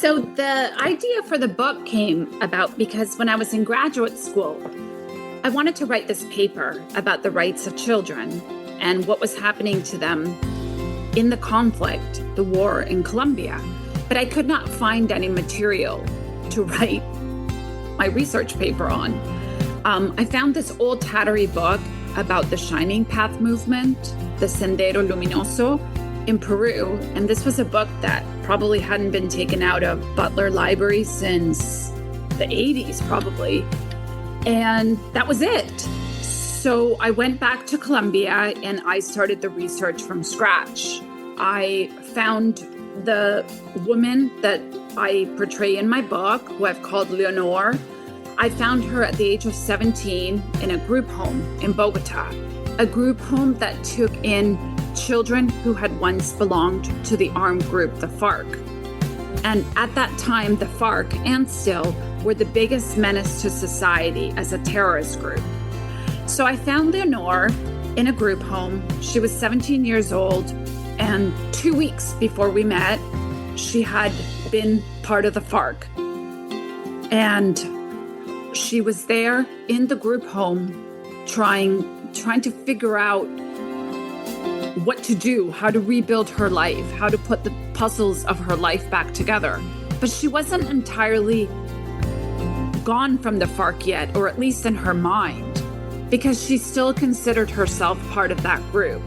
So the idea for the book came about because when I was in graduate school, I wanted to write this paper about the rights of children and what was happening to them in the conflict, the war in Colombia. But I could not find any material to write my research paper on. I found this old tattery book about the Shining Path movement, the Sendero Luminoso, in Peru. And this was a book that probably hadn't been taken out of Butler Library since the 80s, probably. And that was it. So I went back to Colombia and I started the research from scratch. I found the woman that I portray in my book, who I've called Leonor. I found her at the age of 17 in a group home in Bogota, a group home that took in children who had once belonged to the armed group, the FARC. And at that time, the FARC, and still, were the biggest menace to society as a terrorist group. So I found Leonor in a group home. She was 17 years old, and 2 weeks before we met, she had been part of the FARC. And she was there in the group home trying to figure out what to do, how to rebuild her life, how to put the puzzles of her life back together. But she wasn't entirely gone from the FARC yet, or at least in her mind, because she still considered herself part of that group.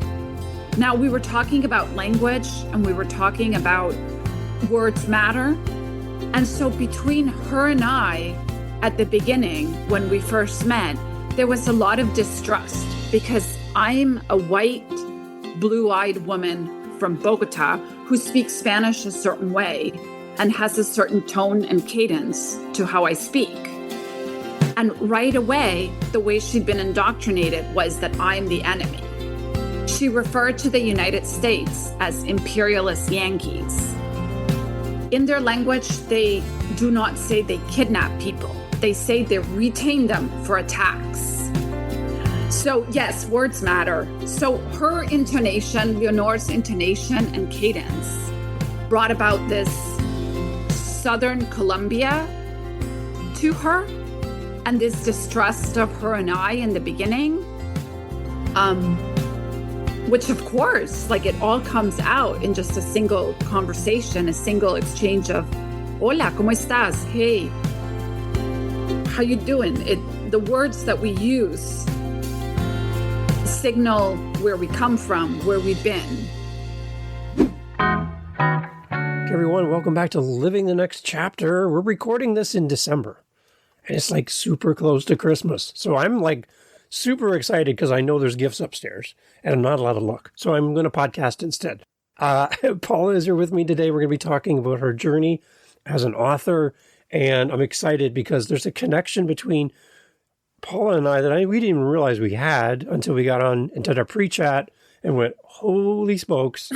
Now, we were talking about language and we were talking about words matter. And so between her and I, at the beginning, when we first met, there was a lot of distrust because I'm a white, blue-eyed woman from Bogota who speaks Spanish a certain way and has a certain tone and cadence to how I speak. And right away, the way she'd been indoctrinated was that I'm the enemy. She referred to the United States as imperialist Yankees. In their language, they do not say they kidnap people. They say they retain them for attacks. So yes, words matter. So her intonation, Leonor's intonation and cadence brought about this Southern Colombia to her and this distrust of her and I in the beginning, which of course, like it all comes out in just a single conversation, a single exchange of, hola, ¿cómo estás? Hey, how you doing? The words that we use signal where we come from, where we've been. Hey everyone, welcome back to Living the Next Chapter. We're recording this in December, and it's like super close to Christmas. So I'm like super excited because I know there's gifts upstairs, and I'm not allowed to look. So I'm going to podcast instead. Paula is here with me today. We're going to be talking about her journey as an author, and I'm excited because there's a connection between Paula and I that we didn't even realize we had until we got on and did our pre-chat and went, holy smokes,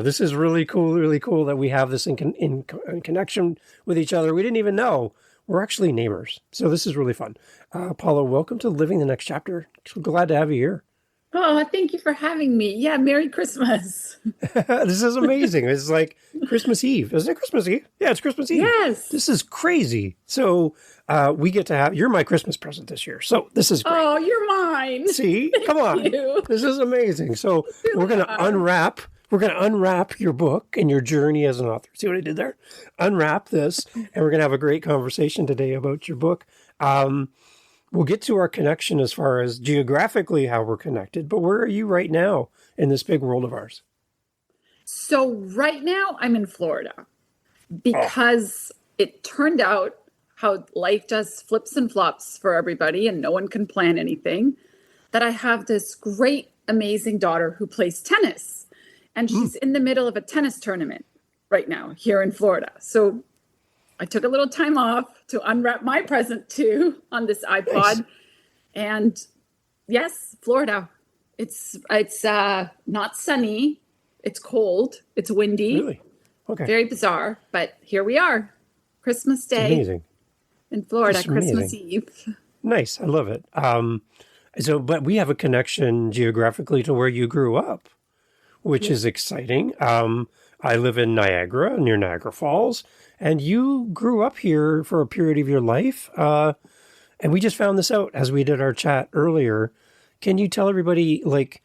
this is really cool that we have this in connection with each other. We didn't even know. We're actually neighbors. So this is really fun. Paula, welcome to Living the Next Chapter. So glad to have you here. Oh, thank you for having me. Yeah, Merry Christmas. This is amazing. It's like Christmas Eve. Isn't it Christmas Eve? Yeah, it's Christmas Eve. Yes. This is crazy. So we get to have, you're my Christmas present this year. So this is great. Oh, you're mine. See? Come on. You. This is amazing. So we're going to unwrap your book and your journey as an author. See what I did there? Unwrap this, and we're going to have a great conversation today about your book. We'll get to our connection as far as geographically how we're connected, but where are you right now in this big world of ours? So right now I'm in Florida because it turned out how life does flips and flops for everybody and no one can plan anything, that I have this great, amazing daughter who plays tennis. And she's in the middle of a tennis tournament right now here in Florida. So I took a little time off to unwrap my present too on this iPod. Nice. And yes, Florida. It's not sunny. It's cold. It's windy. Really? Okay. Very bizarre, but here we are. Christmas Day. Amazing. In Florida, Christmas Eve. Nice. I love it. But we have a connection geographically to where you grew up, which is exciting. I live in Niagara, near Niagara Falls, and you grew up here for a period of your life. And we just found this out as we did our chat earlier. Can you tell everybody, like,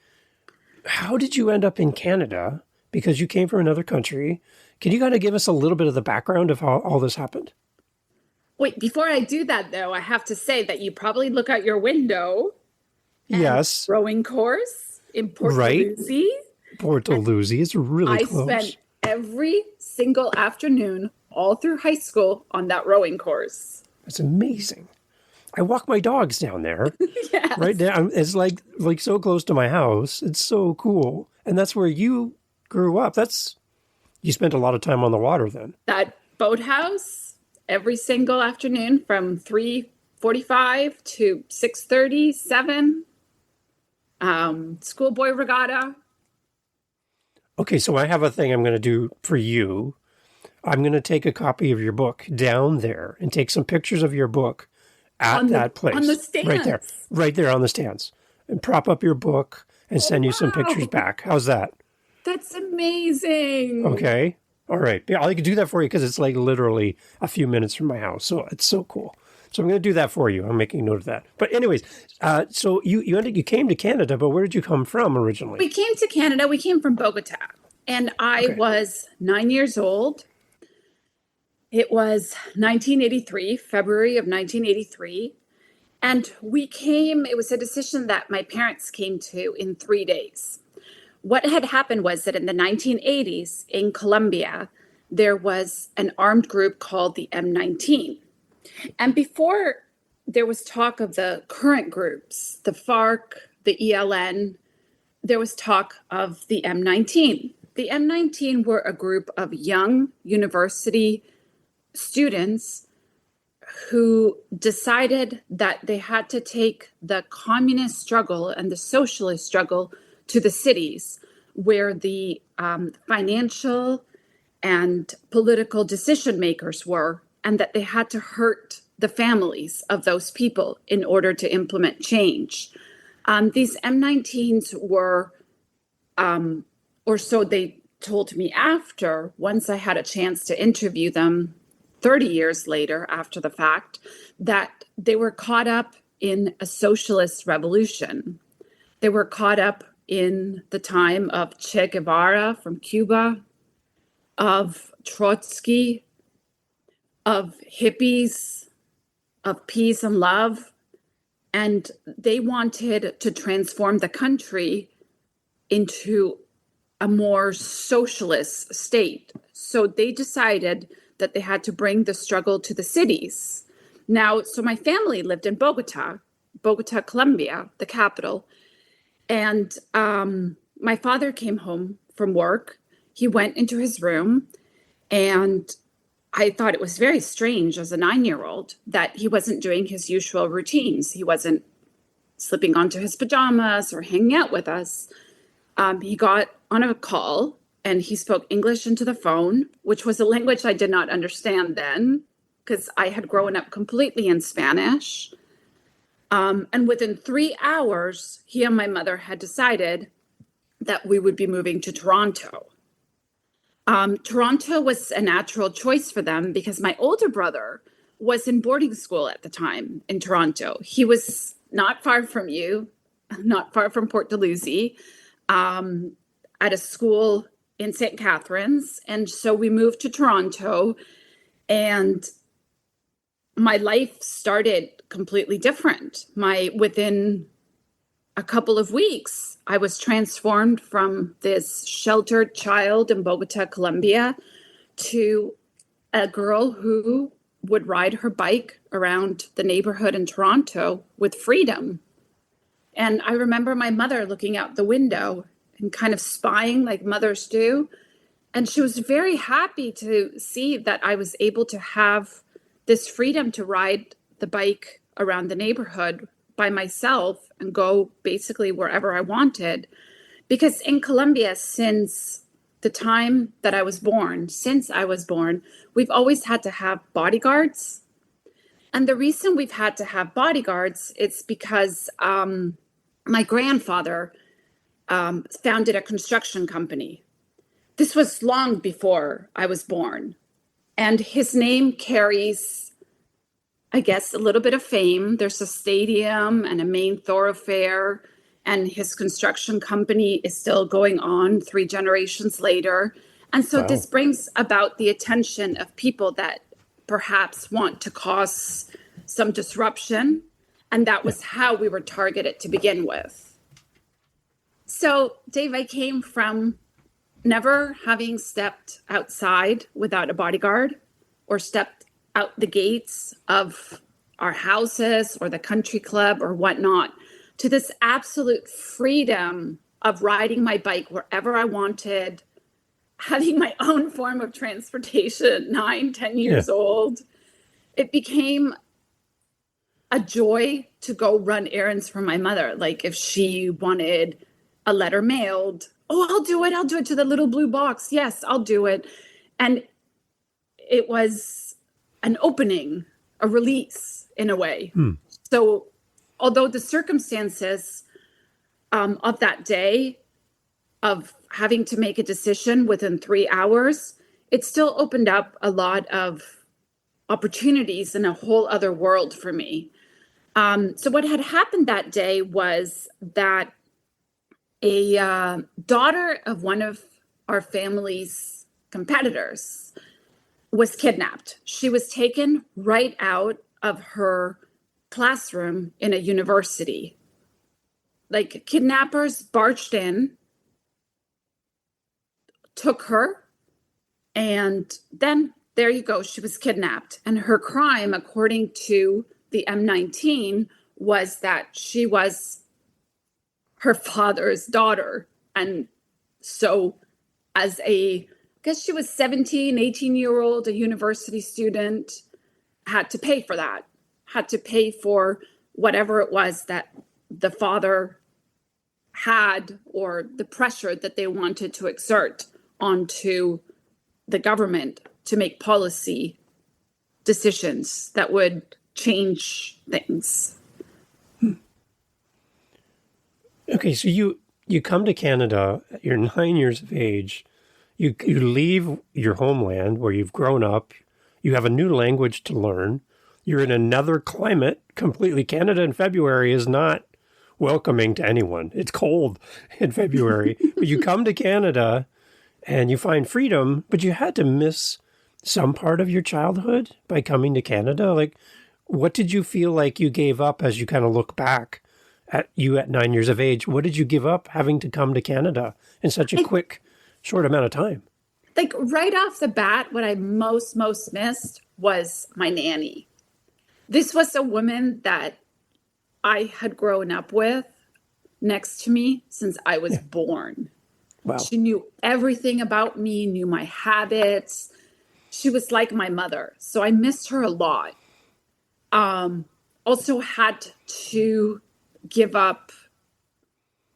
how did you end up in Canada? Because you came from another country. Can you kind of give us a little bit of the background of how all this happened? Wait, before I do that, though, I have to say that you probably look out your window. Yes. Rowing course in Port Right. Dalhousie. Port Dalhousie is really I close. spent every single afternoon all through high school on that rowing course. That's amazing. I walk my dogs down there. Yes. Right now. It's like so close to my house. It's so cool. And that's where you grew up. You spent a lot of time on the water then. That boathouse every single afternoon from 3:45 to 6:30, 7. Schoolboy regatta. Okay, so I have a thing I'm going to do for you. I'm going to take a copy of your book down there and take some pictures of your book at that place. On the stands. Right there on the stands. And prop up your book and send you some pictures back. How's that? That's amazing. Okay. All right. Yeah, I can do that for you because it's like literally a few minutes from my house. So it's so cool. So I'm going to do that for you. I'm making note of that. But anyways, so you came to Canada, but where did you come from originally? We came to Canada. We came from Bogota. And I was 9 years old. It was 1983, February of 1983. And it was a decision that my parents came to in 3 days. What had happened was that in the 1980s in Colombia, there was an armed group called the M19. And before there was talk of the current groups, the FARC, the ELN, there was talk of the M19. The M19 were a group of young university students who decided that they had to take the communist struggle and the socialist struggle to the cities where the financial and political decision makers were, and that they had to hurt the families of those people in order to implement change. These M19s were, or so they told me after, once I had a chance to interview them 30 years later after the fact, that they were caught up in a socialist revolution. They were caught up in the time of Che Guevara from Cuba, of Trotsky, of hippies, of peace and love. And they wanted to transform the country into a more socialist state. So they decided that they had to bring the struggle to the cities. Now, so my family lived in Bogota, Colombia, the capital. And my father came home from work. He went into his room, and I thought it was very strange as a 9-year-old that he wasn't doing his usual routines. He wasn't slipping onto his pajamas or hanging out with us. He got on a call and he spoke English into the phone, which was a language I did not understand then because I had grown up completely in Spanish. And within 3 hours, he and my mother had decided that we would be moving to Toronto. Toronto was a natural choice for them because my older brother was in boarding school at the time in Toronto. He was not far from you, not far from Port Dalhousie, at a school in St. Catharines. And so we moved to Toronto, and my life started completely different. Within a couple of weeks, I was transformed from this sheltered child in Bogota, Colombia, to a girl who would ride her bike around the neighborhood in Toronto with freedom. And I remember my mother looking out the window and kind of spying like mothers do. And she was very happy to see that I was able to have this freedom to ride the bike around the neighborhood by myself and go basically wherever I wanted. Because in Colombia, since the time that I was born, we've always had to have bodyguards. And the reason we've had to have bodyguards, it's because my grandfather founded a construction company. This was long before I was born. And his name carries, I guess, a little bit of fame. There's a stadium and a main thoroughfare, and his construction company is still going on 3 generations later. And so this brings about the attention of people that perhaps want to cause some disruption. And that was how we were targeted to begin with. So, Dave, I came from never having stepped outside without a bodyguard or stepped out the gates of our houses or the country club or whatnot to this absolute freedom of riding my bike wherever I wanted, having my own form of transportation, 9, 10 years old. It became a joy to go run errands for my mother. Like if she wanted a letter mailed, oh, I'll do it. I'll do it to the little blue box. Yes, I'll do it. And it was an opening, a release in a way. So although the circumstances of that day of having to make a decision within 3 hours, it still opened up a lot of opportunities in a whole other world for me. So what had happened that day was that a daughter of one of our family's competitors was kidnapped. She was taken right out of her classroom in a university. Like kidnappers barged in, took her, and then there you go, she was kidnapped. And her crime, according to the M19, was that she was her father's daughter. And so as I guess she was 17, 18-year-old, a university student, had to pay for that, had to pay for whatever it was that the father had or the pressure that they wanted to exert onto the government to make policy decisions that would change things. Okay, so you come to Canada, you're 9 years of age, you leave your homeland where you've grown up, you have a new language to learn, you're in another climate completely. Canada in February is not welcoming to anyone. It's cold in February. But you come to Canada and you find freedom, but you had to miss some part of your childhood by coming to Canada. Like, what did you feel like you gave up as you kind of look back at 9 years of age? What did you give up having to come to Canada in such a quick, short amount of time? Like right off the bat, what I most missed was my nanny. This was a woman that I had grown up with next to me since I was born. Wow. She knew everything about me, knew my habits. She was like my mother. So I missed her a lot. Also had to give up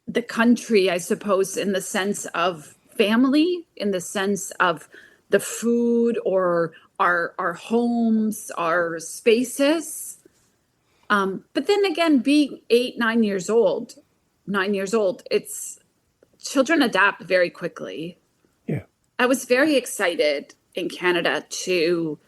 the country, I suppose, in the sense of family, in the sense of the food or our homes, our spaces. But then again, being 9 years old, it's children adapt very quickly. Yeah. I was very excited in Canada to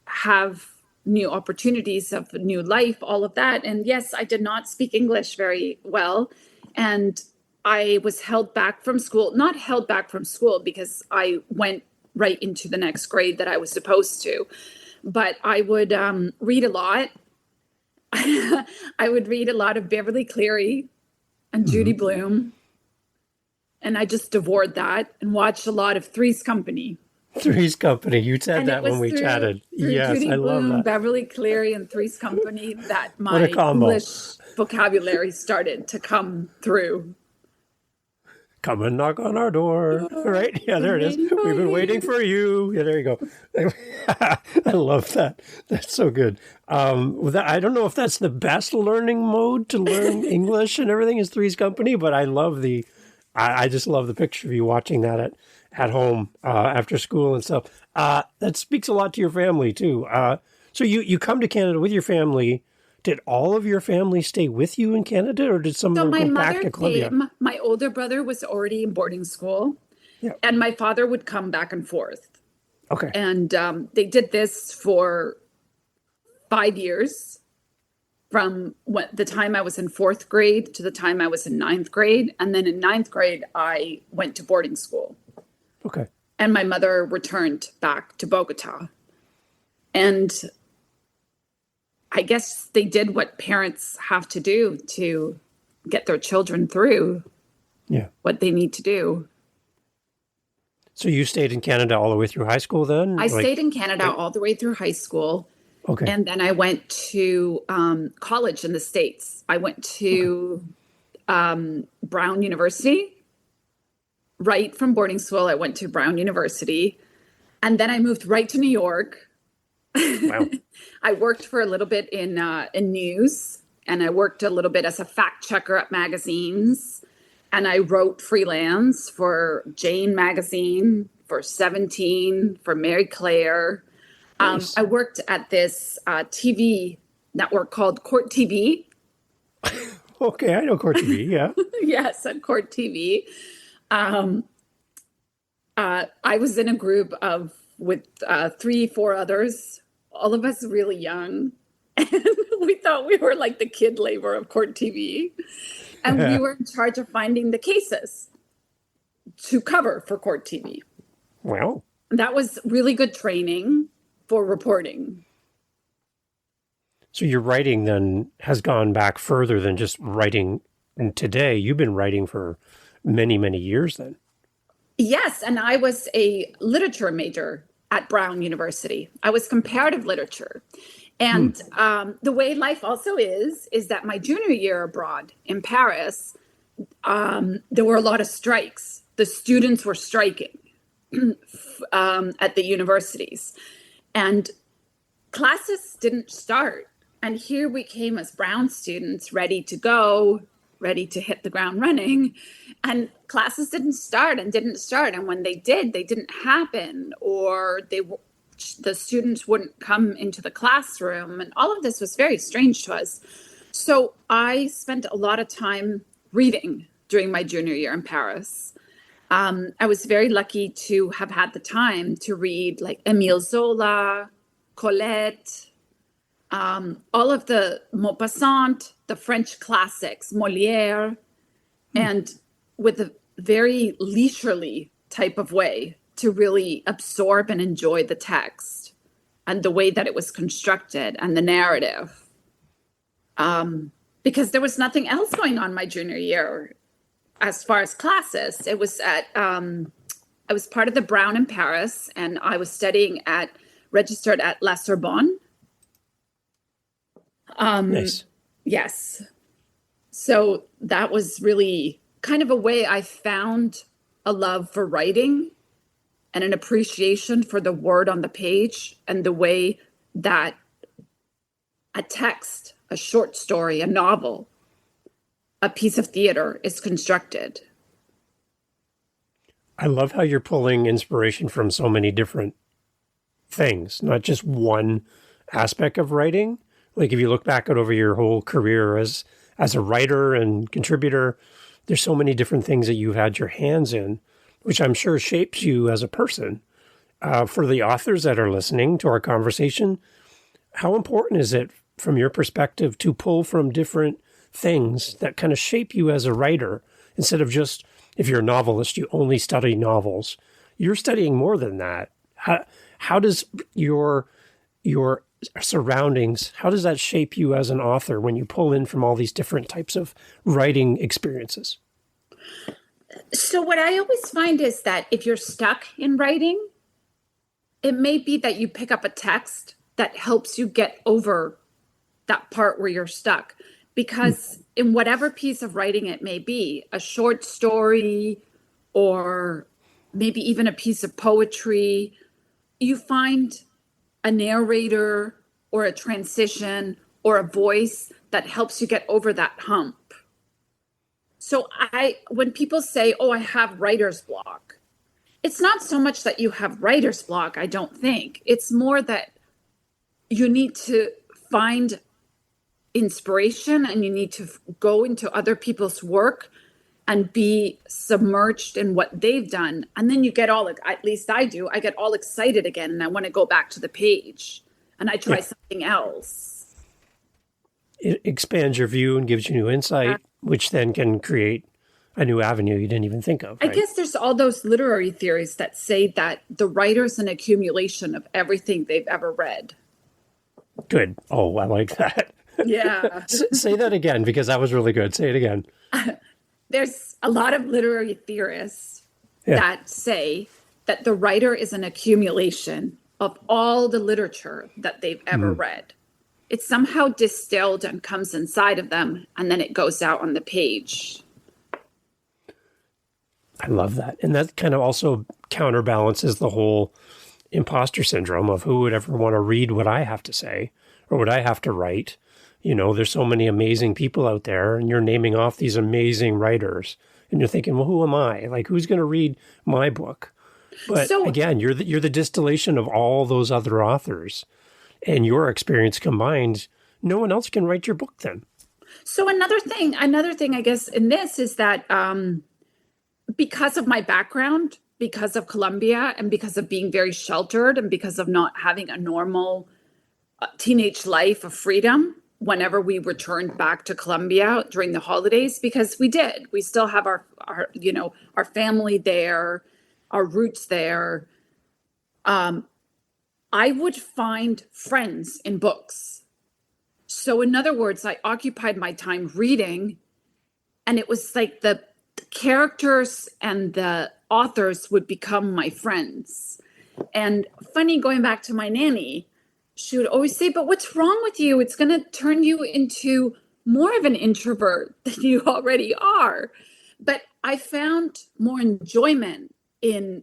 have new opportunities of new life, all of that. And yes, I did not speak English very well. And I was held back from school, not held back from school because I went right into the next grade that I was supposed to. But I would read a lot. I would read a lot of Beverly Cleary and Judy Blume. And I just devoured that and watched a lot of Three's Company. Three's Company. You said that when we chatted. Yes, Judy I love Blume, that. Beverly Cleary, and Three's Company that What a my combo. English vocabulary started to come through. Come and knock on our door. Right? Yeah, there it is. We've been waiting for you. Yeah, there you go. I love that. That's so good. I don't know if that's the best learning mode to learn English and everything is Three's Company, but I love I just love the picture of you watching that at home after school and stuff. That speaks a lot to your family too. So you come to Canada with your family. Did all of your family stay with you in Canada, or did some of them go back to Colombia? My older brother was already in boarding school. Yeah. And my father would come back and forth. Okay. And they did this for 5 years, from the time I was in 4th grade to the time I was in 9th grade. And then in 9th grade, I went to boarding school. Okay. And my mother returned back to Bogota. And I guess they did what parents have to do to get their children through what they need to do. So you stayed in Canada all the way through high school then? I stayed in Canada all the way through high school. Okay. And then I went to college in the States. I went to Brown University. Right from boarding school, I went to Brown University. And then I moved right to New York. Wow. I worked for a little bit in news, and I worked a little bit as a fact checker at magazines. And I wrote freelance for Jane Magazine, for 17, for Mary Claire. Nice. I worked at this TV network called Court TV. Okay, I know Court TV, yeah. Yes, at Court TV. I was in a group with 3-4 others, all of us really young. And we thought we were like the kid labor of Court TV. And we were in charge of finding the cases to cover for Court TV. Wow. That was really good training for reporting. So your writing then has gone back further than just writing today. You've been writing for many, many years then. Yes, and I was a literature major at Brown University. I was comparative literature. And the way life also is that my junior year abroad in Paris, there were a lot of strikes. The students were striking at the universities. And classes didn't start. And here we came as Brown students, ready to go, ready to hit the ground running. And classes didn't start. And when they did, they didn't happen, or the students wouldn't come into the classroom. And all of this was very strange to us. So I spent a lot of time reading during my junior year in Paris. I was very lucky to have had the time to read like Émile Zola, Colette, all of the Maupassant, the French classics, Molière, and with a very leisurely type of way to really absorb and enjoy the text and the way that it was constructed and the narrative. Because there was nothing else going on my junior year as far as classes. It was I was part of the Brown in Paris, and I was registered at La Sorbonne. Nice. Yes. So that was really kind of a way I found a love for writing and an appreciation for the word on the page and the way that a text, a short story, a novel, a piece of theater is constructed. I love how you're pulling inspiration from so many different things, not just one aspect of writing. Like if you look back over your whole career as a writer and contributor, there's so many different things that you've had your hands in, which I'm sure shapes you as a person. For the authors that are listening to our conversation, how important is it from your perspective to pull from different things that kind of shape you as a writer instead of just, if you're a novelist, you only study novels. You're studying more than that. How does your surroundings, how does that shape you as an author when you pull in from all these different types of writing experiences? So what I always find is that if you're stuck in writing, it may be that you pick up a text that helps you get over that part where you're stuck. Because in whatever piece of writing it may be, a short story or maybe even a piece of poetry, you find a narrator or a transition or a voice that helps you get over that hump. So when people say, oh, I have writer's block, it's not so much that you have writer's block, I don't think. It's more that you need to find inspiration and you need to go into other people's work and be submerged in what they've done. And then you get all, at least I do, I get all excited again and I want to go back to the page and I try something else. It expands your view and gives you new insight, which then can create a new avenue you didn't even think of. Right? I guess there's all those literary theories that say that the writer's an accumulation of everything they've ever read. Good. Oh, I like that. Yeah. Say that again, because that was really good. Say it again. There's a lot of literary theorists that say that the writer is an accumulation of all the literature that they've ever read. It's somehow distilled and comes inside of them, and then it goes out on the page. I love that. And that kind of also counterbalances the whole imposter syndrome of who would ever want to read what I have to say or what I have to write. You know, there's so many amazing people out there and you're naming off these amazing writers and you're thinking, well, who am I? Like, who's going to read my book? But again, you're the distillation of all those other authors and your experience combined. No one else can write your book then. So another thing, I guess, in this is that because of my background, because of Colombia and because of being very sheltered and because of not having a normal teenage life of freedom, whenever we returned back to Colombia during the holidays, because we still have our family there, our roots there. I would find friends in books. So in other words, I occupied my time reading, and it was like the characters and the authors would become my friends. And funny, going back to my nanny, she would always say, but what's wrong with you? It's going to turn you into more of an introvert than you already are. But I found more enjoyment in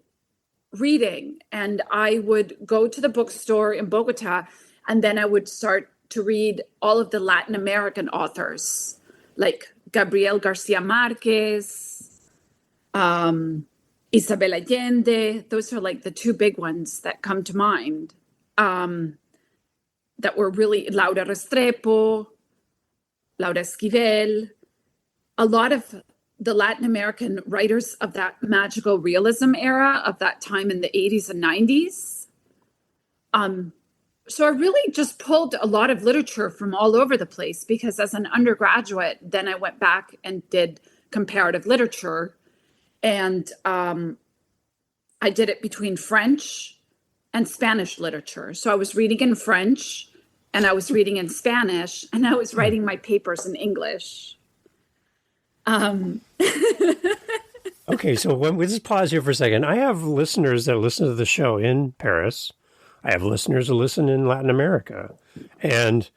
reading. And I would go to the bookstore in Bogota, and then I would start to read all of the Latin American authors, like Gabriel Garcia Marquez, Isabel Allende. Those are like the two big ones that come to mind. That were really Laura Restrepo, Laura Esquivel, a lot of the Latin American writers of that magical realism era of that time in the 80s and 90s. So I really just pulled a lot of literature from all over the place because as an undergraduate, then I went back and did comparative literature. And I did it between French and Spanish literature. So I was reading in French and I was reading in Spanish and I was writing my papers in English. Okay, so we just pause here for a second. I have listeners that listen to the show in Paris. I have listeners who listen in Latin America. And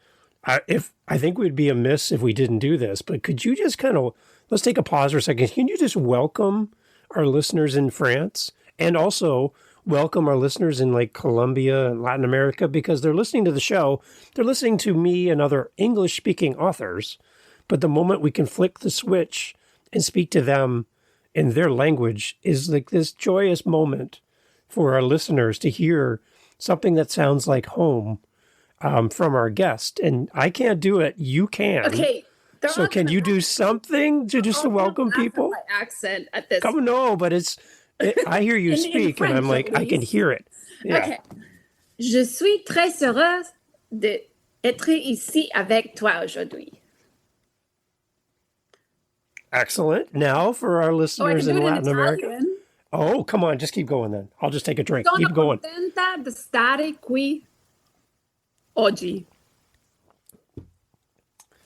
I think we'd be amiss if we didn't do this, but could you just let's take a pause for a second. Can you just welcome our listeners in France and also welcome our listeners in like Colombia and Latin America, because they're listening to the show. They're listening to me and other English speaking authors. But the moment we can flick the switch and speak to them in their language is like this joyous moment for our listeners to hear something that sounds like home from our guest. And I can't do it. You can. Okay. So can you do something to just to welcome people? My accent at this. Come no, but I hear you speak French, and I'm like, I can hear it. Yeah. Okay. Je suis très heureuse d'être ici avec toi aujourd'hui. Excellent. Now for our listeners in Latin America. Oh, come on. Just keep going then. I'll just take a drink. Sono keep going. contenta di stare qui oggi.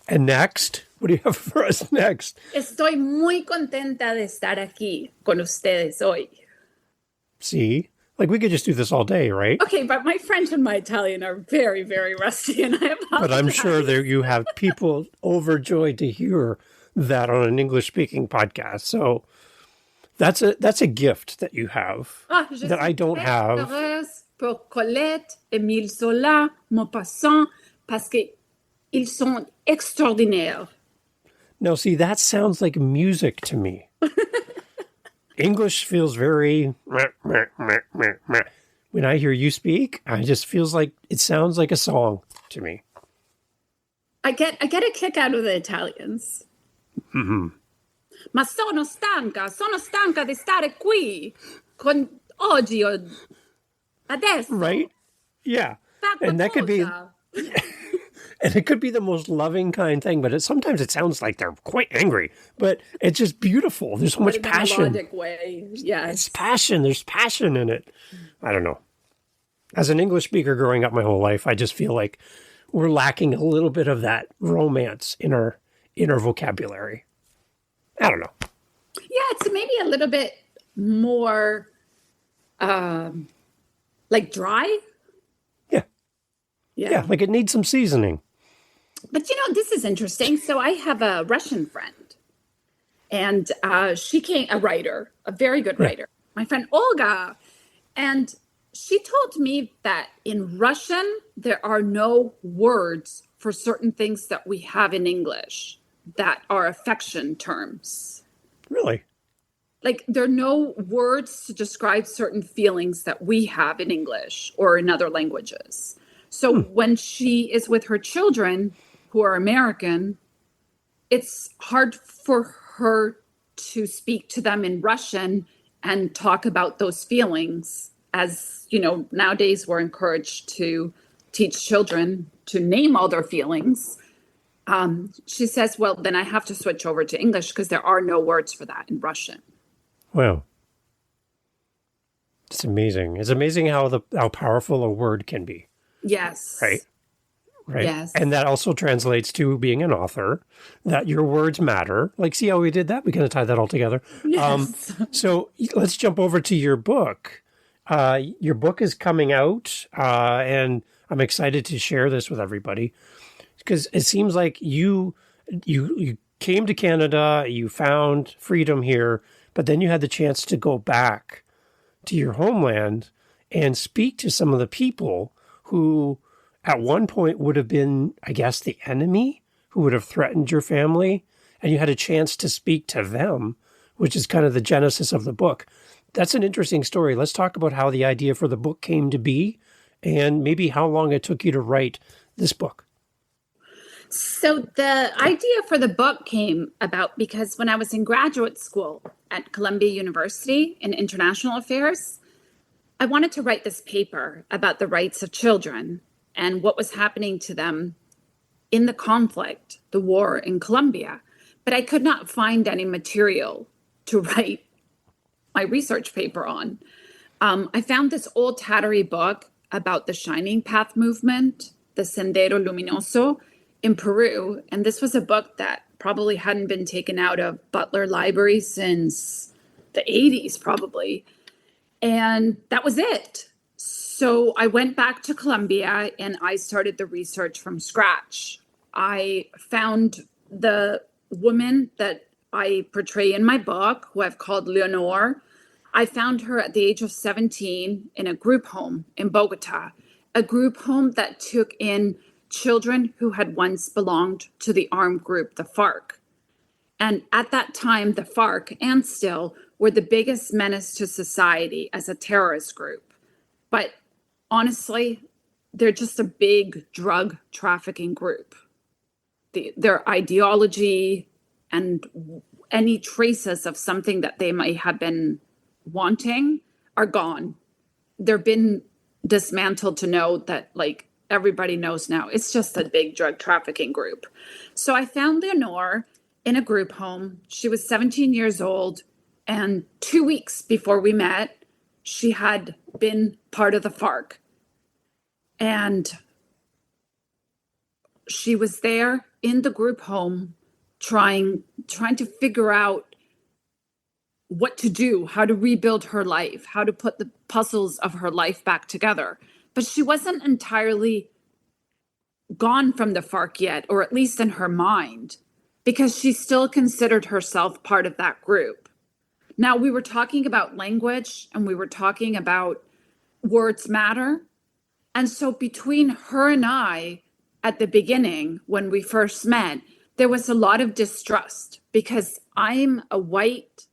And next, what do you have for us next? Estoy muy contenta de estar aquí con ustedes hoy. See? Like we could just do this all day, right? Okay, but my French and my Italian are very, very rusty, and I apologize. But I'm sure that you have people overjoyed to hear that on an English-speaking podcast. So that's a gift that you have that I don't have. Pour Colette, Émile Zola, Maupassant, parce que ils sont extraordinaires. No, see, that sounds like music to me. English feels very... When I hear you speak, I just feels like it sounds like a song to me. I get a kick out of the Italians. Mm-hmm. Ma sono stanca di stare qui con oggi o adesso. Right? Yeah. Fa And that could be, qualcosa. and it could be the most loving, kind thing, but sometimes it sounds like they're quite angry, but it's just beautiful. There's so But much in a passion. melodic way. Yes. It's passion. There's passion in it. I don't know. As an English speaker growing up my whole life, I just feel like we're lacking a little bit of that romance in our vocabulary. I don't know. Yeah, it's maybe a little bit more like dry. Yeah, like it needs some seasoning. But this is interesting. So I have a Russian friend, and she came, a writer, a very good writer, my friend Olga. And she told me that in Russian, there are no words for certain things that we have in English that are affection terms. Really? Like there are no words to describe certain feelings that we have in English or in other languages. So when she is with her children who are American, it's hard for her to speak to them in Russian and talk about those feelings. As nowadays we're encouraged to teach children to name all their feelings. She says, well, then I have to switch over to English because there are no words for that in Russian. Wow. It's amazing. It's amazing how powerful a word can be. Yes. Right. Yes. And that also translates to being an author, that your words matter. Like, see how we did that? We kind of tied that all together. Yes. So let's jump over to your book. Your book is coming out, and I'm excited to share this with everybody because it seems like you came to Canada, you found freedom here, but then you had the chance to go back to your homeland and speak to some of the people who at one point would have been, I guess, the enemy, who would have threatened your family, and you had a chance to speak to them, which is kind of the genesis of the book. That's an interesting story. Let's talk about how the idea for the book came to be and maybe how long it took you to write this book. So the idea for the book came about because when I was in graduate school at Columbia University in International Affairs, I wanted to write this paper about the rights of children and what was happening to them in the conflict, the war in Colombia. But I could not find any material to write my research paper on. I found this old tattery book about the Shining Path movement, the Sendero Luminoso in Peru. And this was a book that probably hadn't been taken out of Butler Library since the 80s, probably. And that was it. So I went back to Colombia and I started the research from scratch. I found the woman that I portray in my book, who I've called Leonor. I found her at the age of 17 in a group home in Bogota, a group home that took in children who had once belonged to the armed group, the FARC. And at that time, the FARC, and still, were the biggest menace to society as a terrorist group. But honestly, they're just a big drug trafficking group. Their ideology and any traces of something that they might have been wanting are gone. They've been dismantled to know that, like, everybody knows now, it's just a big drug trafficking group. So I found Leonor in a group home. She was 17 years old. And 2 weeks before we met, she had been part of the FARC. And she was there in the group home trying to figure out what to do, how to rebuild her life, how to put the puzzles of her life back together. But she wasn't entirely gone from the FARC yet, or at least in her mind, because she still considered herself part of that group. Now, we were talking about language and we were talking about words matter. And so between her and I, at the beginning, when we first met, there was a lot of distrust because I'm a white,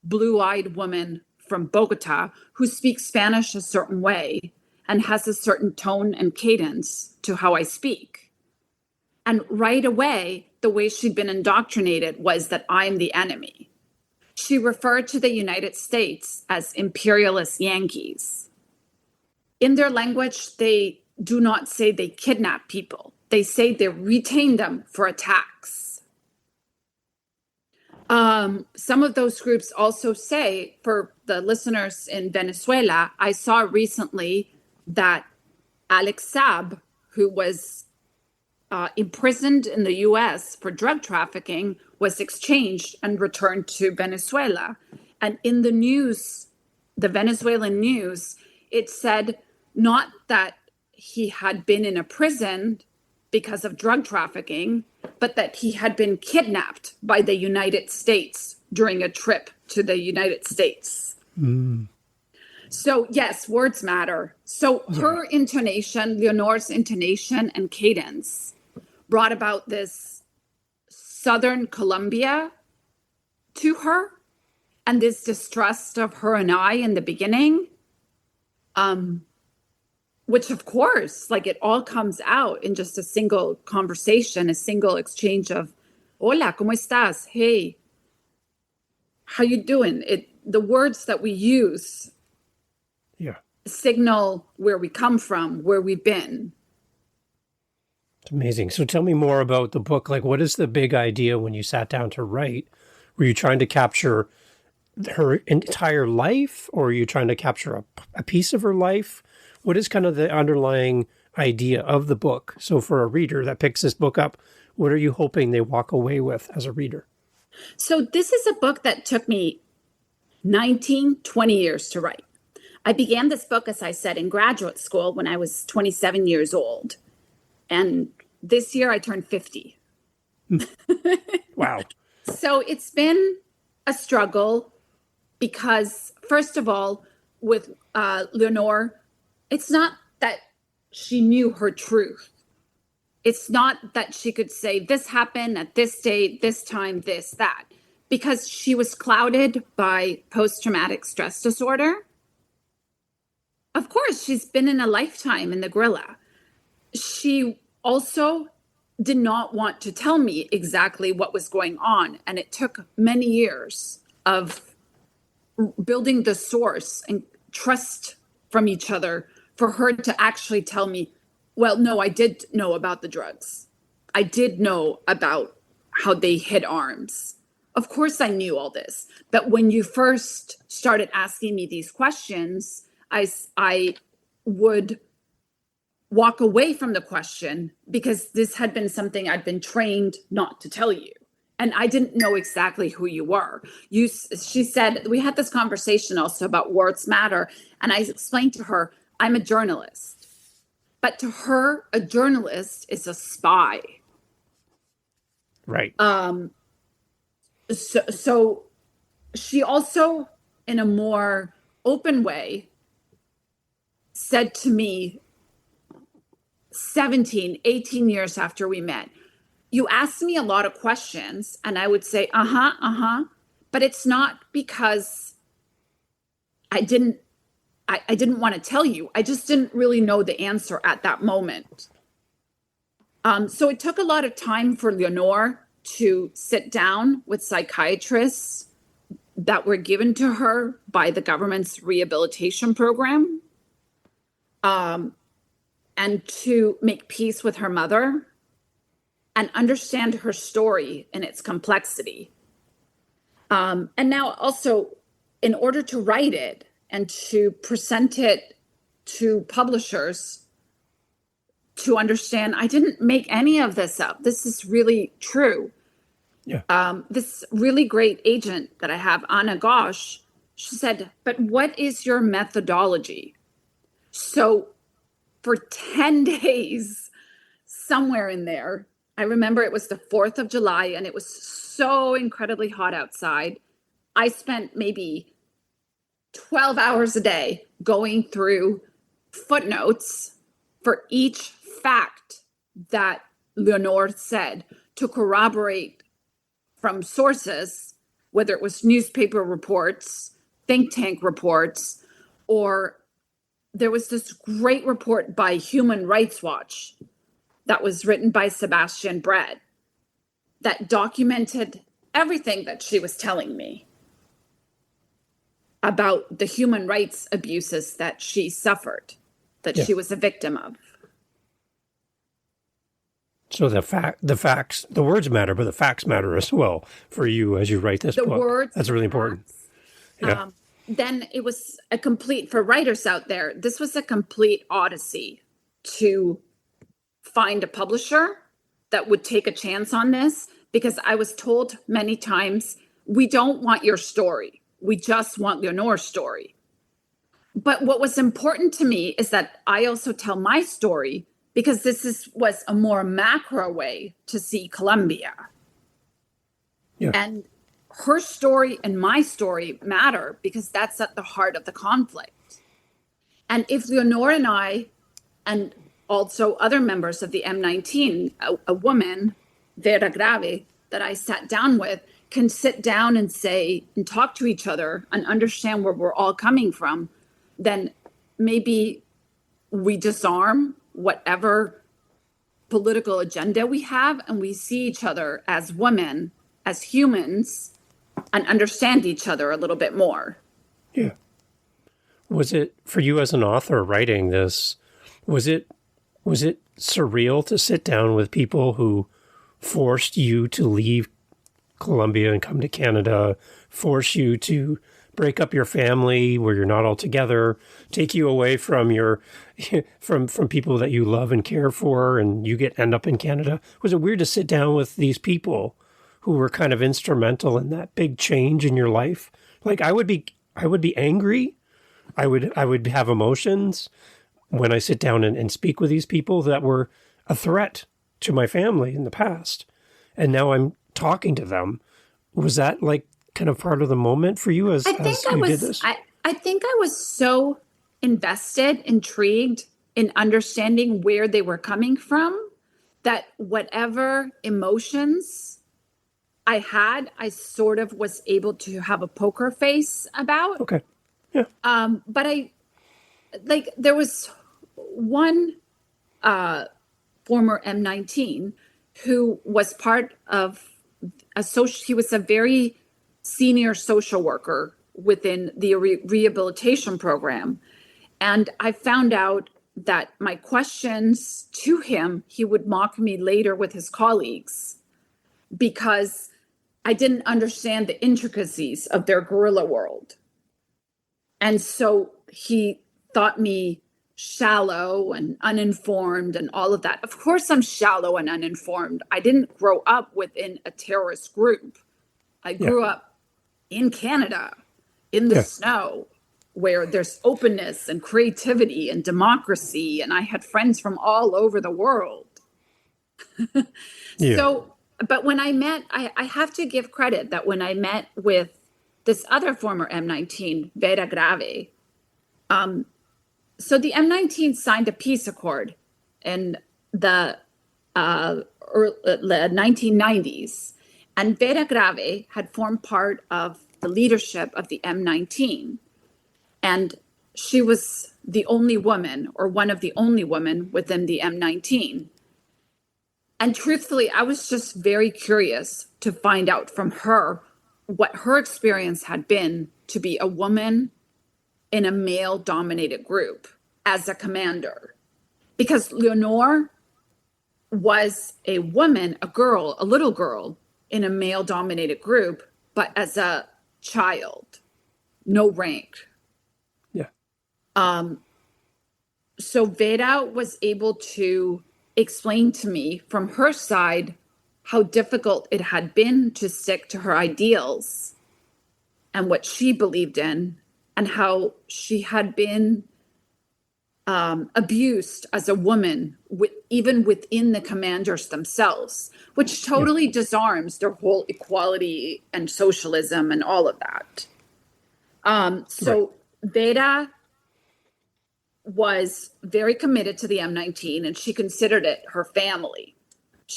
blue-eyed woman from Bogota who speaks Spanish a certain way and has a certain tone and cadence to how I speak. And right away, the way she'd been indoctrinated was that I'm the enemy. She referred to the United States as imperialist Yankees. In their language, they do not say they kidnap people. They say they retain them for attacks. Some of those groups also say, for the listeners in Venezuela, I saw recently that Alex Saab, who was imprisoned in the US for drug trafficking, was exchanged and returned to Venezuela. And in the news, the Venezuelan news, it said not that he had been in a prison because of drug trafficking, but that he had been kidnapped by the United States during a trip to the United States. Mm. So yes, words matter. So her intonation, Leonor's intonation and cadence brought about this Southern Colombia to her and this distrust of her and I in the beginning, which of course, like it all comes out in just a single conversation, a single exchange of, hola, ¿cómo estás? Hey, how you doing? The words that we use signal where we come from, where we've been. It's amazing. So tell me more about the book. Like, what is the big idea when you sat down to write? Were you trying to capture her entire life, or are you trying to capture a piece of her life? What is kind of the underlying idea of the book? So for a reader that picks this book up, what are you hoping they walk away with as a reader? So this is a book that took me 20 years to write. I began this book, as I said, in graduate school when I was 27 years old. And this year I turned 50. Wow. So it's been a struggle because, first of all, with Leonor, it's not that she knew her truth. It's not that she could say this happened at this date, this time, this, that, because she was clouded by post-traumatic stress disorder. Of course, she's been in a lifetime in the guerrilla. She also did not want to tell me exactly what was going on. And it took many years of building the source and trust from each other for her to actually tell me, well, no, I did know about the drugs. I did know about how they hid arms. Of course, I knew all this. But when you first started asking me these questions, I would walk away from the question because this had been something I'd been trained not to tell you. And I didn't know exactly who you were. She said, we had this conversation also about words matter. And I explained to her, I'm a journalist. But to her, a journalist is a spy. Right. So she also, in a more open way, said to me 17, 18 years after we met, you asked me a lot of questions and I would say, but it's not because I didn't want to tell you. I just didn't really know the answer at that moment. So it took a lot of time for Leonor to sit down with psychiatrists that were given to her by the government's rehabilitation program, and to make peace with her mother and understand her story and its complexity. And now also, in order to write it and to present it to publishers, to understand, I didn't make any of this up. This is really true. Yeah. This really great agent that I have, Anna Gosh, she said, but what is your methodology? So for 10 days, somewhere in there, I remember it was the 4th of July and it was so incredibly hot outside. I spent maybe 12 hours a day going through footnotes for each fact that Leonor said to corroborate from sources, whether it was newspaper reports, think tank reports, or there was this great report by Human Rights Watch that was written by Sebastian Brett that documented everything that she was telling me. about the human rights abuses that she suffered, that she was a victim of. So the words matter, but the facts matter as well for you as you write this book. Words, that's really important. Yeah. Then it was a complete, for writers out there, this was a complete odyssey to find a publisher that would take a chance on this, because I was told many times, we don't want your story. We just want Leonor's story. But what was important to me is that I also tell my story, because this was a more macro way to see Colombia. Yeah. And her story and my story matter because that's at the heart of the conflict. And if Leonor and I, and also other members of the M19, a woman, Vera Grave, that I sat down with, can sit down and say, and talk to each other and understand where we're all coming from, then maybe we disarm whatever political agenda we have, and we see each other as women, as humans, and understand each other a little bit more. Yeah. Was it, for you as an author writing this, was it surreal to sit down with people who forced you to leave Colombia and come to Canada, force you to break up your family where you're not all together, take you away from your from people that you love and care for, and you end up in Canada? Was it weird to sit down with these people who were kind of instrumental in that big change in your life? Like, I would be angry. I would have emotions when I sit down and speak with these people that were a threat to my family in the past. And now I'm talking to them. Was that like kind of part of the moment for you as you did this? I think I was so invested, intrigued in understanding where they were coming from, that whatever emotions I had, I sort of was able to have a poker face about. Okay. Yeah. But there was one former M19 who was part of he was a very senior social worker within the rehabilitation program. And I found out that my questions to him, he would mock me later with his colleagues because I didn't understand the intricacies of their guerrilla world. And so he thought me shallow and uninformed and all of that. Of course, I'm shallow and uninformed. I didn't grow up within a terrorist group. I grew up in Canada, in the snow, where there's openness and creativity and democracy. And I had friends from all over the world. So, but when I met, I have to give credit that when I met with this other former M19, Vera Grave, so the M19 signed a peace accord in the 1990s, and Vera Grave had formed part of the leadership of the M19. And she was the only woman, or one of the only women within the M19. And truthfully, I was just very curious to find out from her what her experience had been to be a woman in a male-dominated group as a commander. Because Leonor was a woman, a girl, a little girl in a male-dominated group, but as a child, no rank. Yeah. So Vera was able to explain to me from her side how difficult it had been to stick to her ideals and what she believed in, and how she had been abused as a woman, even within the commanders themselves, which totally disarms their whole equality and socialism and all of that. Vera was very committed to the M19, and she considered it her family.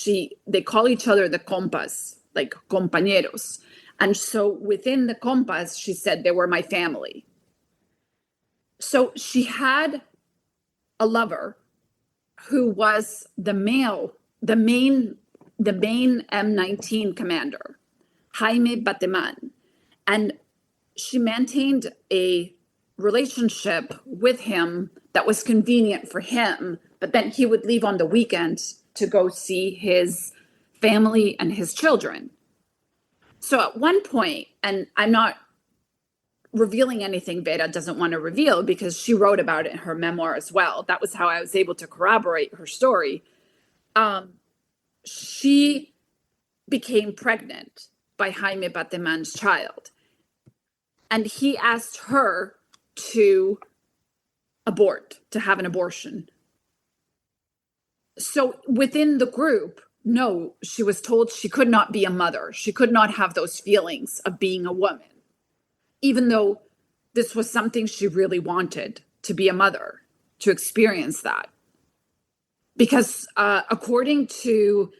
They call each other the compas, like compañeros. And so within the compas, she said they were my family. So she had a lover who was the main M19 commander, Jaime Bateman. And she maintained a relationship with him that was convenient for him, but then he would leave on the weekend to go see his family and his children. So at one point, and I'm not revealing anything Veda doesn't want to reveal because she wrote about it in her memoir as well. That was how I was able to corroborate her story. She became pregnant by Jaime Bateman's child. And he asked her to abort, to have an abortion. So within the group, no, she was told she could not be a mother. She could not have those feelings of being a woman, even though this was something she really wanted, to be a mother, to experience that. Because according to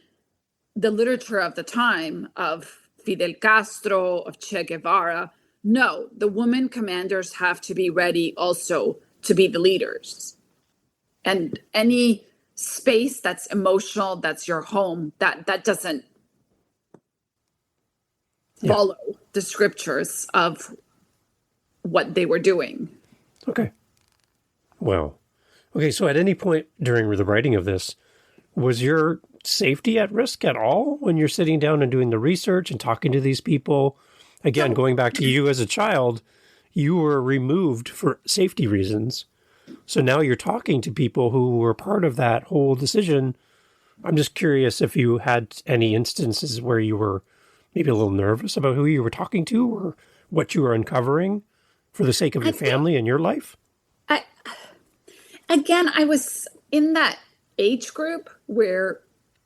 the literature of the time of Fidel Castro, of Che Guevara, no, the women commanders have to be ready also to be the leaders. And any space that's emotional, that's your home, that doesn't follow the scriptures of what they were doing. Okay. Well, okay, so at any point during the writing of this, was your safety at risk at all when you're sitting down and doing the research and talking to these people? Again, going back to you as a child, you were removed for safety reasons. So now you're talking to people who were part of that whole decision. I'm just curious if you had any instances where you were maybe a little nervous about who you were talking to or what you were uncovering for the sake of your family and your life. I was in that age group where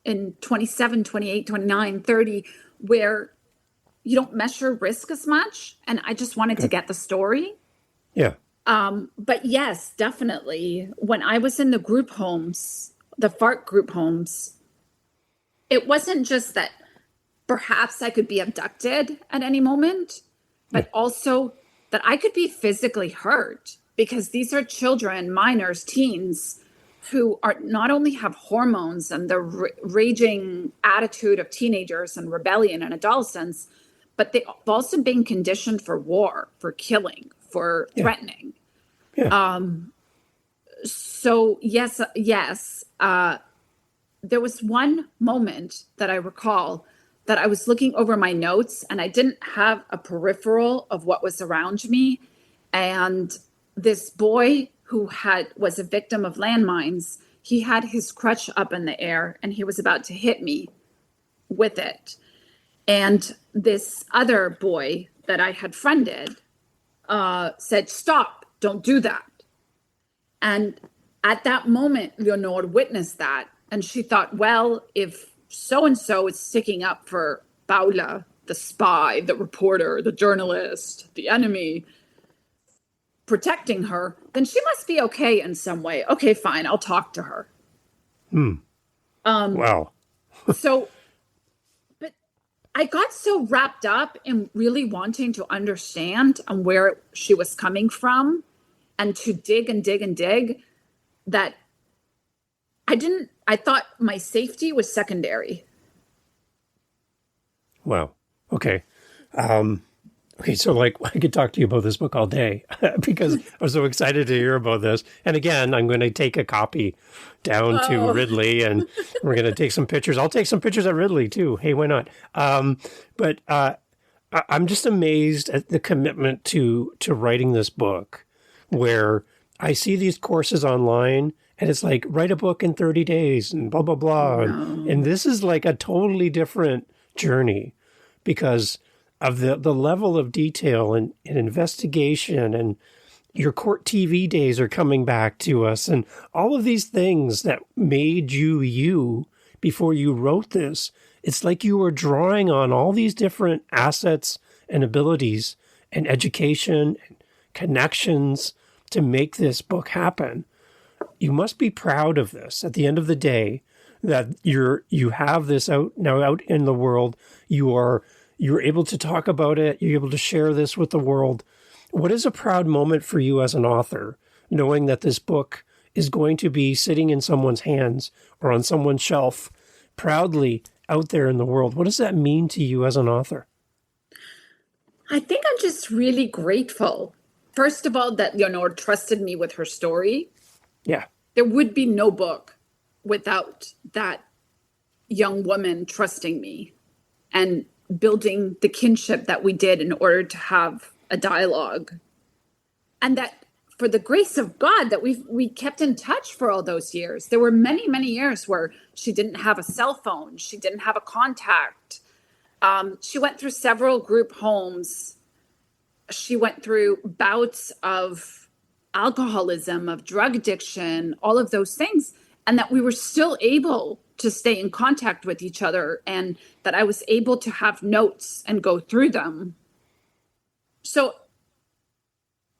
in 27, 28, 29, 30, where you don't measure risk as much. And I just wanted to get the story. Yeah. But yes, definitely. When I was in the group homes, the FARC group homes, it wasn't just that perhaps I could be abducted at any moment, but also that I could be physically hurt, because these are children, minors, teens, who are not only have hormones and the raging attitude of teenagers and rebellion and adolescence, but they've also been conditioned for war, for killing, for threatening. Yeah. So yes. There was one moment that I recall that I was looking over my notes and I didn't have a peripheral of what was around me. And this boy who was a victim of landmines, he had his crutch up in the air and he was about to hit me with it. And this other boy that I had friended said, "Stop, don't do that." And at that moment, Leonor witnessed that. And she thought, well, if so-and-so is sticking up for Paula, the spy, the reporter, the journalist, the enemy, protecting her, then she must be okay in some way. Okay, fine, I'll talk to her. Wow. But I got so wrapped up in really wanting to understand where she was coming from and to dig and dig and dig that I thought my safety was secondary. Wow. Okay. Okay, so I could talk to you about this book all day because I was so excited to hear about this. And again, I'm going to take a copy down to Ridley and we're going to take some pictures. I'll take some pictures at Ridley too. Hey, why not? But I'm just amazed at the commitment to writing this book, where I see these courses online and it's like, write a book in 30 days and blah, blah, blah. And this is like a totally different journey because of the level of detail and investigation, and your court TV days are coming back to us, and all of these things that made you before you wrote this. It's like you were drawing on all these different assets and abilities and education and connections to make this book happen. You must be proud of this at the end of the day, that you have this out in the world. You're able to talk about it. You're able to share this with the world. What is a proud moment for you as an author, knowing that this book is going to be sitting in someone's hands or on someone's shelf proudly out there in the world? What does that mean to you as an author? I think I'm just really grateful. First of all, that Leonor trusted me with her story. Yeah. There would be no book without that young woman trusting me and building the kinship that we did in order to have a dialogue. And that for the grace of God that we kept in touch for all those years. There were many, many years where she didn't have a cell phone. She didn't have a contact. She went through several group homes. She went through bouts of alcoholism, of drug addiction, all of those things. And that we were still able to stay in contact with each other, and that I was able to have notes and go through them. So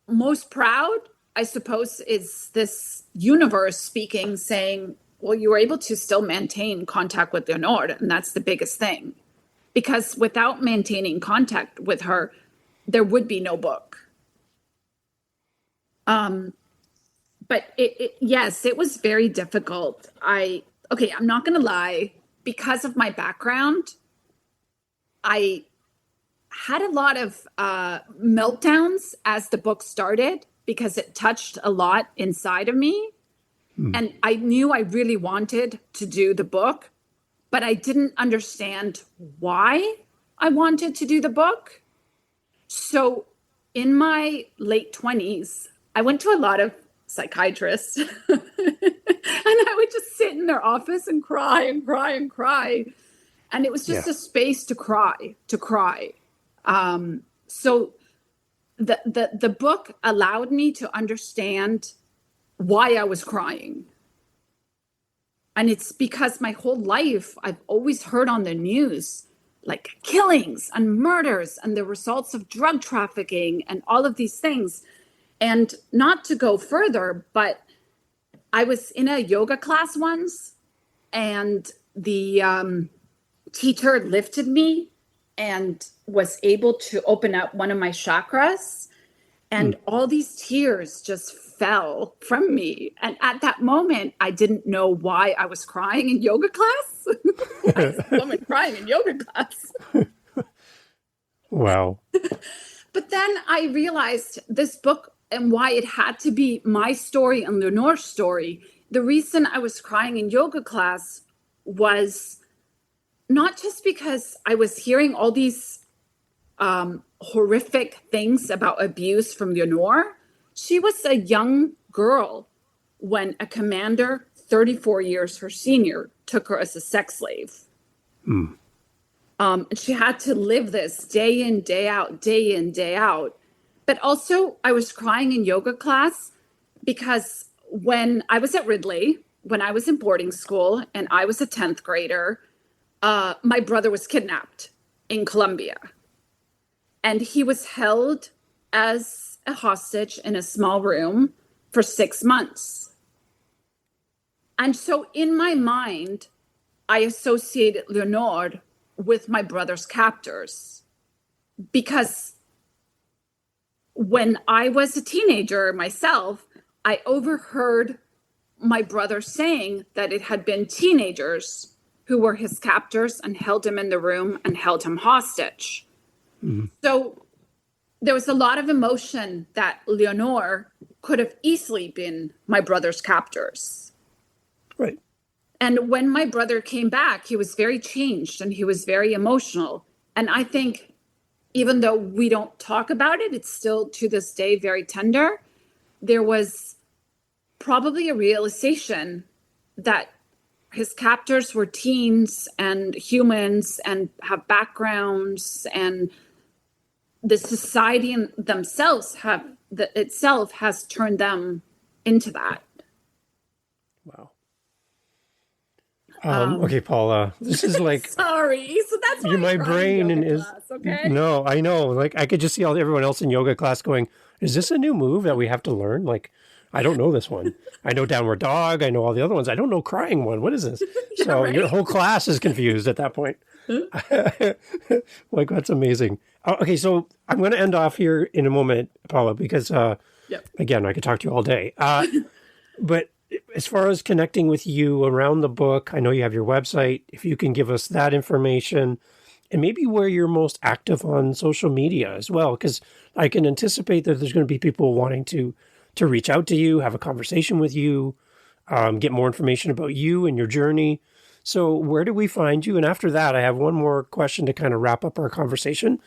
most proud, I suppose, is this universe speaking, saying, well, you were able to still maintain contact with Leonor, and that's the biggest thing. Because without maintaining contact with her, there would be no book. But yes, it was very difficult. I'm not going to lie. Because of my background, I had a lot of meltdowns as the book started because it touched a lot inside of me. And I knew I really wanted to do the book, but I didn't understand why I wanted to do the book. So in my late 20s, I went to a lot of psychiatrists and I would just sit in their office and cry and cry and cry. And it was just a space to cry. So the book allowed me to understand why I was crying. And it's because my whole life, I've always heard on the news, like killings and murders and the results of drug trafficking and all of these things. And not to go further, but I was in a yoga class once and the teacher lifted me and was able to open up one of my chakras. And all these tears just fell from me. And at that moment, I didn't know why I was crying in yoga class. I was a woman crying in yoga class. Wow. But then I realized this book and why it had to be my story and Leonor's story. The reason I was crying in yoga class was not just because I was hearing all these horrific things about abuse from Leonor. She was a young girl when a commander, 34 years her senior, took her as a sex slave. She had to live this day in, day out, day in, day out. But also I was crying in yoga class because when I was at Ridley, when I was in boarding school and I was a 10th grader, my brother was kidnapped in Colombia. And he was held as a hostage in a small room for 6 months. And so in my mind, I associated Leonor with my brother's captors. Because when I was a teenager myself, I overheard my brother saying that it had been teenagers who were his captors and held him in the room and held him hostage. So there was a lot of emotion that Leonor could have easily been my brother's captors. Right. And when my brother came back, he was very changed and he was very emotional. And I think even though we don't talk about it, it's still to this day very tender. There was probably a realization that his captors were teens and humans and have backgrounds, and the society themselves itself has turned them into that. Wow. Okay, Paula, this is like sorry. So that's why my brain is class, okay? No, I know. Like I could just see everyone else in yoga class going, "Is this a new move that we have to learn?" Like, I don't know this one. I know downward dog. I know all the other ones. I don't know crying one. What is this? Yeah, so right? Your whole class is confused at that point. Like, that's amazing. Okay, so I'm going to end off here in a moment, Paula, because again, I could talk to you all day. But as far as connecting with you around the book, I know you have your website. If you can give us that information, and maybe where you're most active on social media as well, because I can anticipate that there's going to be people wanting to reach out to you, have a conversation with you, get more information about you and your journey. So where do we find you? And after that, I have one more question to kind of wrap up our conversation.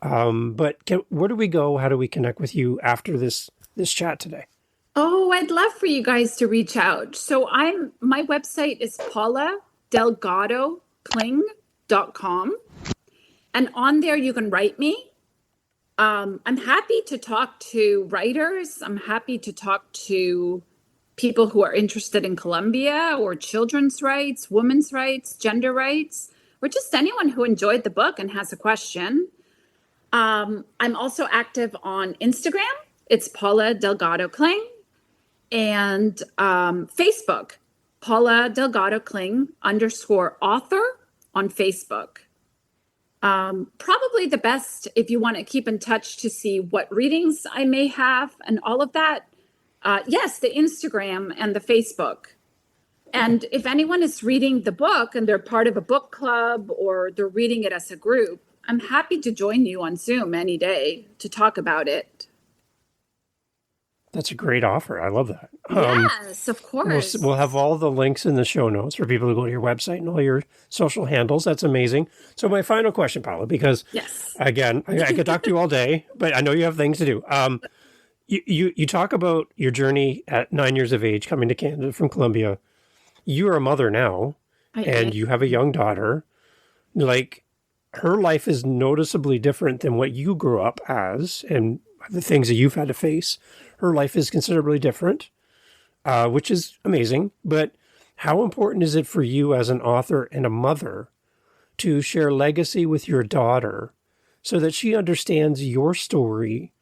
But where do we go? How do we connect with you after this chat today? Oh, I'd love for you guys to reach out. So my website is pauladelgadokling.com. And on there you can write me. I'm happy to talk to writers. I'm happy to talk to people who are interested in Colombia or children's rights, women's rights, gender rights, or just anyone who enjoyed the book and has a question. I'm also active on Instagram. It's Paula Delgado-Kling. And Facebook, Paula Delgado-Kling _author on Facebook. Probably the best if you want to keep in touch to see what readings I may have and all of that. Yes, the Instagram and the Facebook. And if anyone is reading the book and they're part of a book club or they're reading it as a group, I'm happy to join you on Zoom any day to talk about it. That's a great offer. I love that. Yes, of course. We'll have all the links in the show notes for people to go to your website and all your social handles. That's amazing. So my final question, Paula, because again, I could talk to you all day, but I know you have things to do. You talk about your journey at 9 years of age coming to Canada from Colombia. You are a mother now, and you have a young daughter. Like, her life is noticeably different than what you grew up as and the things that you've had to face. Her life is considerably different, which is amazing. But how important is it for you as an author and a mother to share legacy with your daughter so that she understands your story?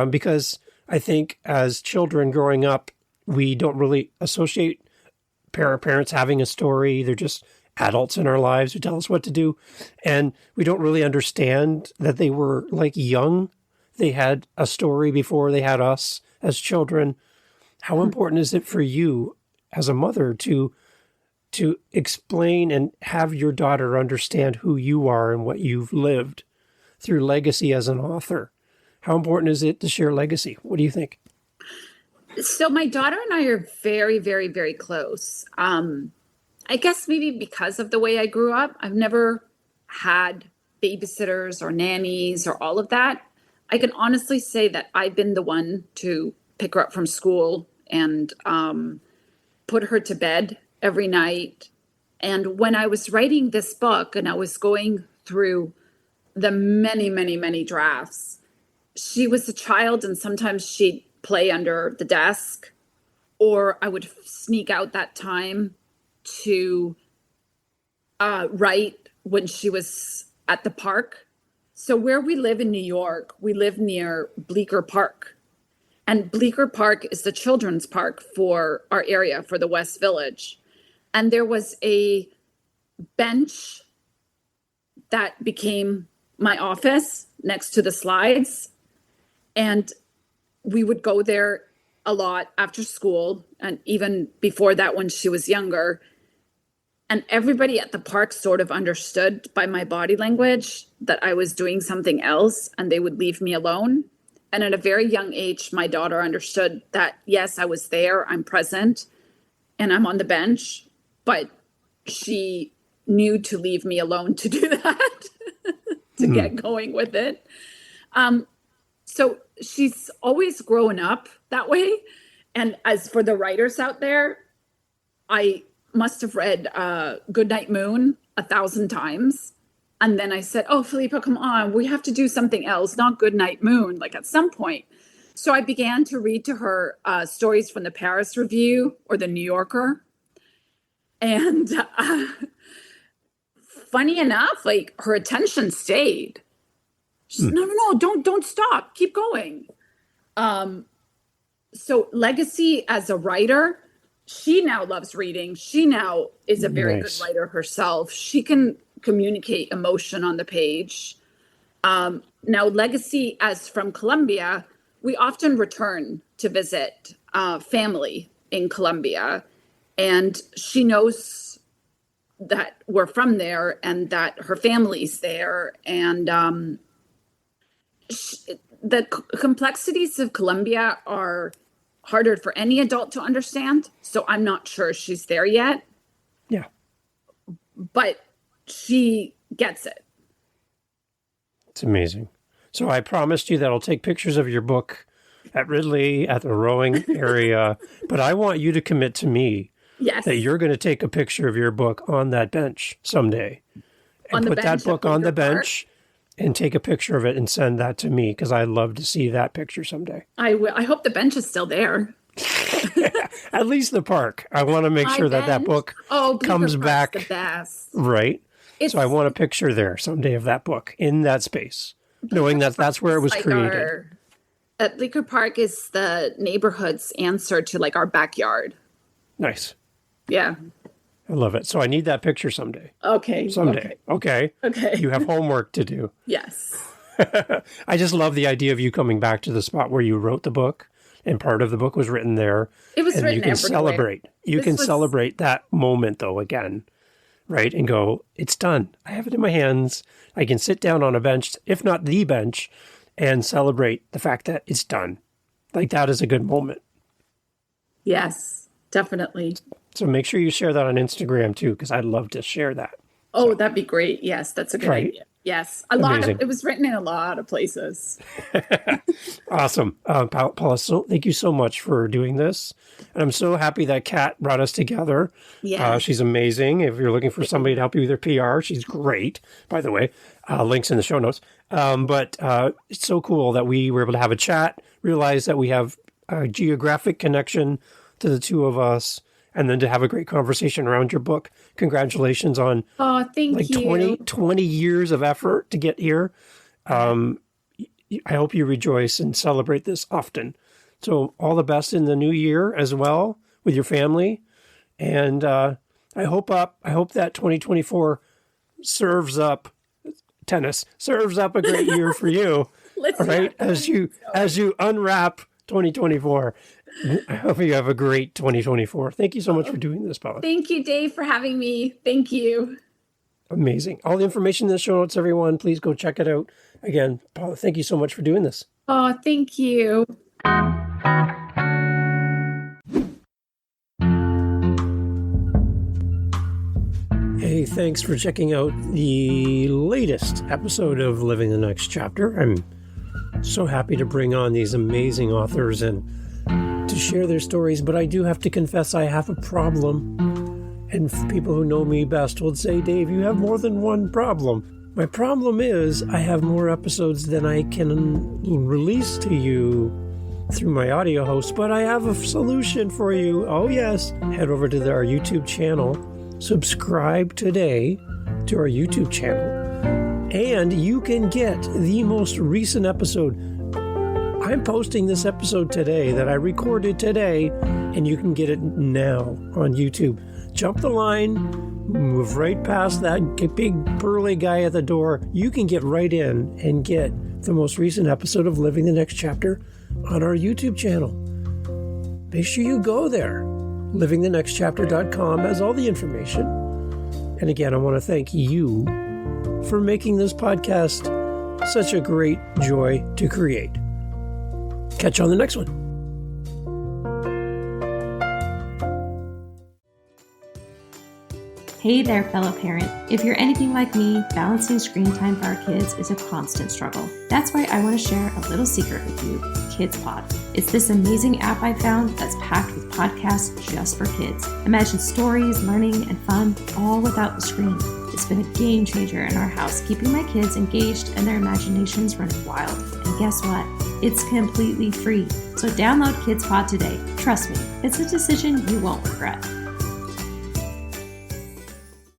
Because I think as children growing up, we don't really associate parents having a story. They're just adults in our lives who tell us what to do. And we don't really understand that they were like young. They had a story before they had us as children. How important is it for you as a mother to explain and have your daughter understand who you are and what you've lived through legacy as an author? How important is it to share legacy? What do you think? So my daughter and I are very, very, very close. I guess maybe because of the way I grew up, I've never had babysitters or nannies or all of that. I can honestly say that I've been the one to pick her up from school and put her to bed every night. And when I was writing this book and I was going through the many, many, many drafts, she was a child and sometimes she'd play under the desk, or I would sneak out that time to write when she was at the park. So where we live in New York, we live near Bleecker Park. And Bleecker Park is the children's park for our area, for the West Village. And there was a bench that became my office next to the slides. And we would go there a lot after school, and even before that when she was younger. And everybody at the park sort of understood by my body language that I was doing something else, and they would leave me alone. And at a very young age, my daughter understood that, yes, I was there, I'm present, and I'm on the bench, but she knew to leave me alone to do that, to get going with it. So she's always grown up that way. And as for the writers out there, I must have read Goodnight Moon 1,000 times. And then I said, oh, Philippa, come on, we have to do something else, not Goodnight Moon, like at some point. So I began to read to her stories from the Paris Review or the New Yorker. And funny enough, like her attention stayed. She's, no, don't stop. Keep going. So legacy as a writer, she now loves reading. She now is a very good writer herself. She can communicate emotion on the page. Now legacy as from Colombia, we often return to visit family in Colombia. And she knows that were from there and that her family's there. And the complexities of Colombia are harder for any adult to understand. So I'm not sure she's there yet. Yeah. But she gets it. It's amazing. So I promised you that I'll take pictures of your book at Ridley, at the rowing area, but I want you to commit to me that you're going to take a picture of your book on that bench someday. And put that book on the bench and take a picture of it and send that to me, because I'd love to see that picture someday. I will. I hope the bench is still there. At least the park. I want to make sure that book comes back. The best. Right. So I want a picture there someday of that book in that space, knowing that that's where it was created. Bleecker Park is the neighborhood's answer to like our backyard. Nice. Yeah. I love it. So I need that picture someday. Okay. Someday. Okay. You have homework to do. Yes. I just love the idea of you coming back to the spot where you wrote the book, and part of the book was written there. It was written you can everywhere. celebrate. You can celebrate that moment though again, right? And go, it's done. I have it in my hands. I can sit down on a bench, if not the bench, and celebrate the fact that it's done. Like that is a good moment. Yes, definitely. So make sure you share that on Instagram too, because I'd love to share that. Oh, that'd be great. Yes, that's a good idea. Yes, it was written in a lot of places. Awesome. Paula, thank you so much for doing this. And I'm so happy that Kat brought us together. Yeah. She's amazing. If you're looking for somebody to help you with your PR, she's great, by the way. Links in the show notes. But it's so cool that we were able to have a chat, realize that we have a geographic connection to the two of us, and then to have a great conversation around your book. Congratulations on thank you. 20 years of effort to get here. I hope you rejoice and celebrate this often. So all the best in the new year as well with your family. And I hope that 2024 serves up a great year for you. All right, as you unwrap 2024. I hope you have a great 2024. Thank you so much for doing this, Paula. Thank you, Dave, for having me. Thank you. Amazing. All the information in the show notes, everyone. Please go check it out. Again, Paula, thank you so much for doing this. Oh, thank you. Hey, thanks for checking out the latest episode of Living the Next Chapter. I'm so happy to bring on these amazing authors and to share their stories, but I do have to confess I have a problem. And people who know me best would say, Dave, you have more than one problem. My problem is I have more episodes than I can release to you through my audio host, but I have a solution for you. Oh yes, head over to our YouTube channel, subscribe today to our YouTube channel, and you can get the most recent episode. I'm posting this episode today that I recorded today, and you can get it now on YouTube. Jump the line, move right past that big burly guy at the door. You can get right in and get the most recent episode of Living the Next Chapter on our YouTube channel. Make sure you go there. livingthenextchapter.com has all the information. And again, I want to thank you for making this podcast such a great joy to create. Catch you on the next one. Hey there, fellow parent. If you're anything like me, balancing screen time for our kids is a constant struggle. That's why I want to share a little secret with you, KidsPod. It's this amazing app I found that's packed with podcasts just for kids. Imagine stories, learning, and fun, all without the screen. It's been a game changer in our house, keeping my kids engaged and their imaginations running wild. And guess what? It's completely free. So download KidsPod today. Trust me, it's a decision you won't regret.